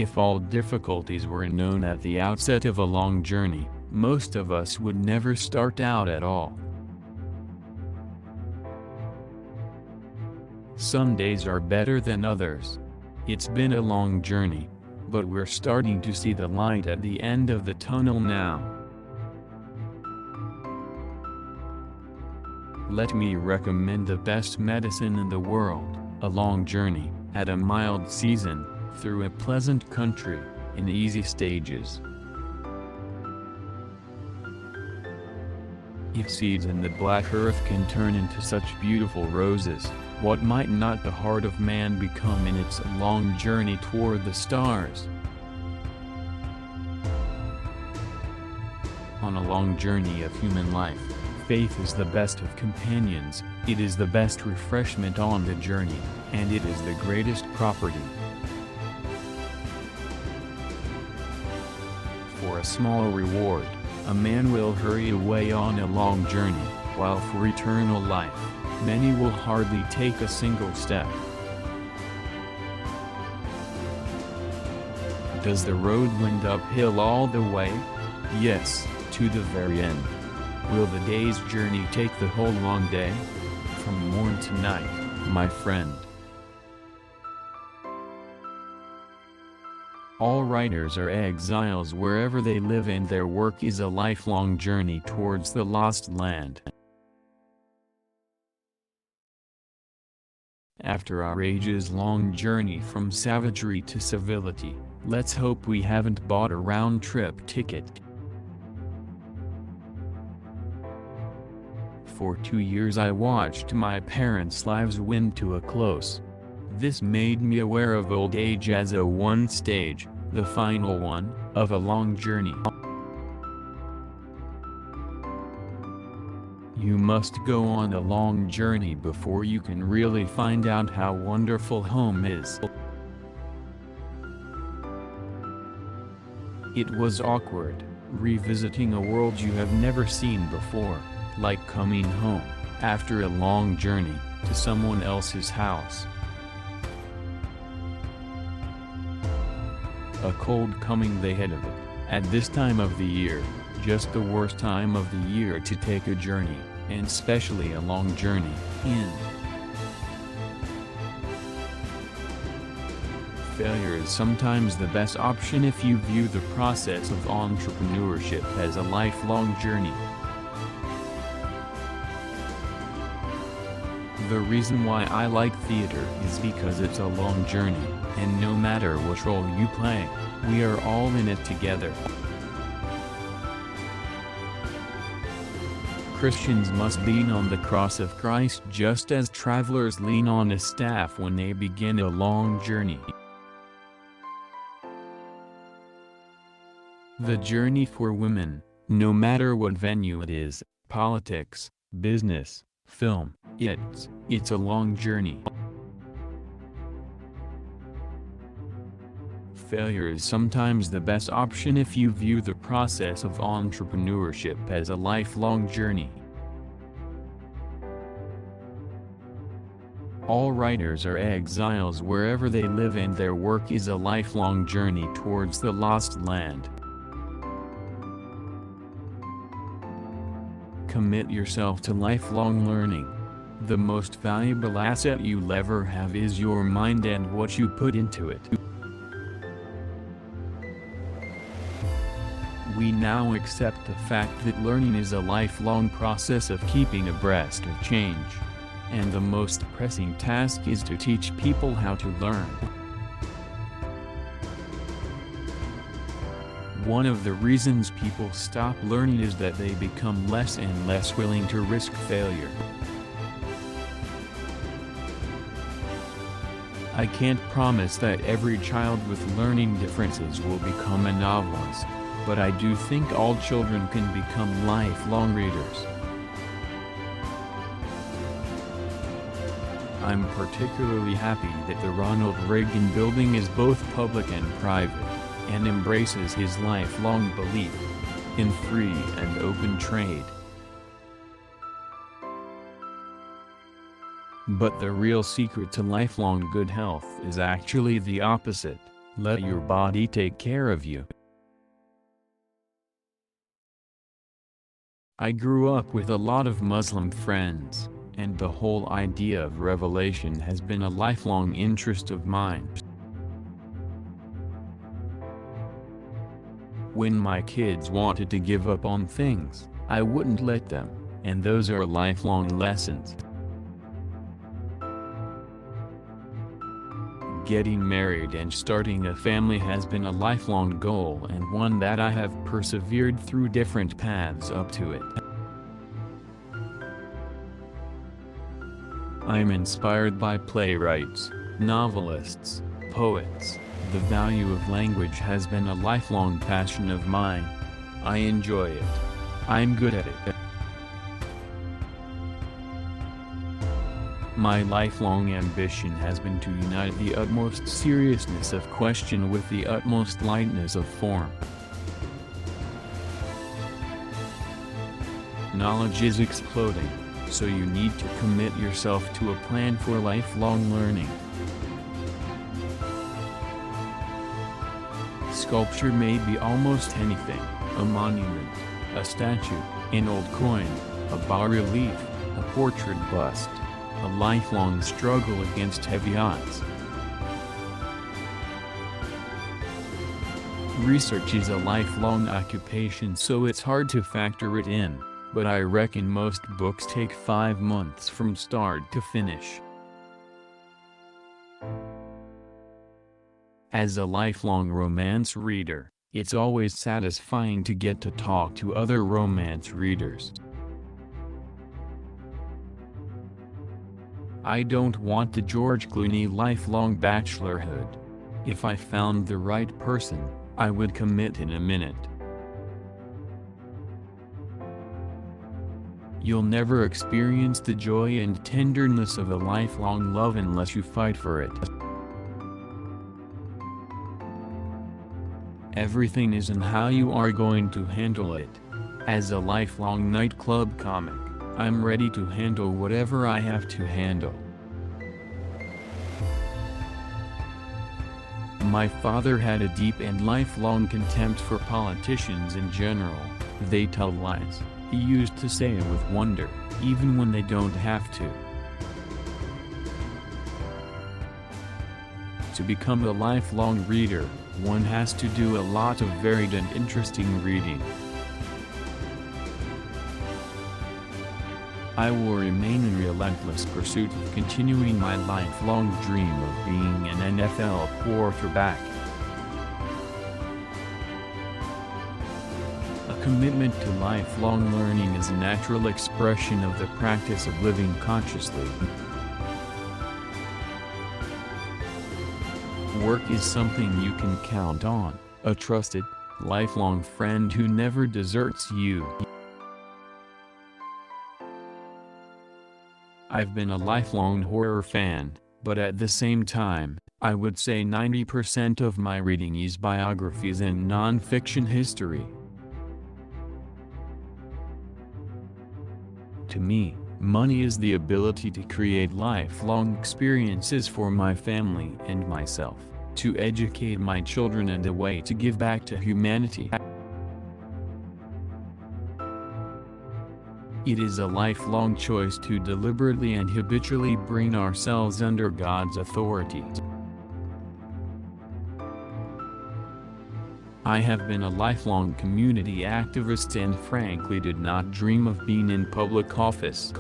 If all difficulties were known at the outset of a long journey, most of us would never start out at all. Some days are better than others. It's been a long journey, but we're starting to see the light at the end of the tunnel now. Let me recommend the best medicine in the world: a long journey, at a mild season, through a pleasant country, in easy stages. If seeds in the black earth can turn into such beautiful roses, what might not the heart of man become in its long journey toward the stars? On a long journey of human life, faith is the best of companions, it is the best refreshment on the journey, and it is the greatest property. For a small reward, a man will hurry away on a long journey, while for eternal life, many will hardly take a single step. Does the road wind uphill all the way? Yes, to the very end. Will the day's journey take the whole long day? From morn to night, my friend. All writers are exiles wherever they live, and their work is a lifelong journey towards the lost land. After our ages-long journey from savagery to civility, let's hope we haven't bought a round-trip ticket. For 2 years I watched my parents' lives wind to a close. This made me aware of old age as a one stage, the final one, of a long journey. You must go on a long journey before you can really find out how wonderful home is. It was awkward, revisiting a world you have never seen before, like coming home, after a long journey, to someone else's house. A cold coming the head of it, at this time of the year, just the worst time of the year to take a journey, and especially a long journey, in. Failure is sometimes the best option if you view the process of entrepreneurship as a lifelong journey. The reason why I like theater is because it's a long journey, and no matter what role you play, we are all in it together. Christians must lean on the cross of Christ just as travelers lean on a staff when they begin a long journey. The journey for women, no matter what venue it is, politics, business, film, it's a long journey. Failure is sometimes the best option if you view the process of entrepreneurship as a lifelong journey. All writers are exiles wherever they live, and their work is a lifelong journey towards the lost land. Commit yourself to lifelong learning. The most valuable asset you'll ever have is your mind and what you put into it. We now accept the fact that learning is a lifelong process of keeping abreast of change. And the most pressing task is to teach people how to learn. One of the reasons people stop learning is that they become less and less willing to risk failure. I can't promise that every child with learning differences will become a novelist, but I do think all children can become lifelong readers. I'm particularly happy that the Ronald Reagan Building is both public and private, and embraces his lifelong belief in free and open trade. But the real secret to lifelong good health is actually the opposite: Let your body take care of you. I grew up with a lot of Muslim friends, and the whole idea of revelation has been a lifelong interest of mine. When my kids wanted to give up on things, I wouldn't let them, and those are lifelong lessons. Getting married and starting a family has been a lifelong goal and one that I have persevered through different paths up to it. I am inspired by playwrights, novelists, poets. The value of language has been a lifelong passion of mine. I enjoy it. I'm good at it. My lifelong ambition has been to unite the utmost seriousness of question with the utmost lightness of form. Knowledge is exploding, so you need to commit yourself to a plan for lifelong learning. Sculpture may be almost anything: a monument, a statue, an old coin, a bas-relief, a portrait bust. A lifelong struggle against heavy odds. Research is a lifelong occupation, so it's hard to factor it in, but I reckon most books take 5 months from start to finish. As a lifelong romance reader, it's always satisfying to get to talk to other romance readers. I don't want the George Clooney lifelong bachelorhood. If I found the right person, I would commit in a minute. You'll never experience the joy and tenderness of a lifelong love unless you fight for it. Everything is in how you are going to handle it. As a lifelong nightclub comic, I'm ready to handle whatever I have to handle. My father had a deep and lifelong contempt for politicians in general. They tell lies, he used to say it with wonder, even when they don't have to. To become a lifelong reader, one has to do a lot of varied and interesting reading. I will remain in relentless pursuit of continuing my lifelong dream of being an NFL quarterback. A commitment to lifelong learning is a natural expression of the practice of living consciously. Work is something you can count on, a trusted, lifelong friend who never deserts you. I've been a lifelong horror fan, but at the same time, I would say 90% of my reading is biographies and non-fiction history. To me, money is the ability to create lifelong experiences for my family and myself, to educate my children and a way to give back to humanity. It is a lifelong choice to deliberately and habitually bring ourselves under God's authority. I have been a lifelong community activist and frankly did not dream of being in public office.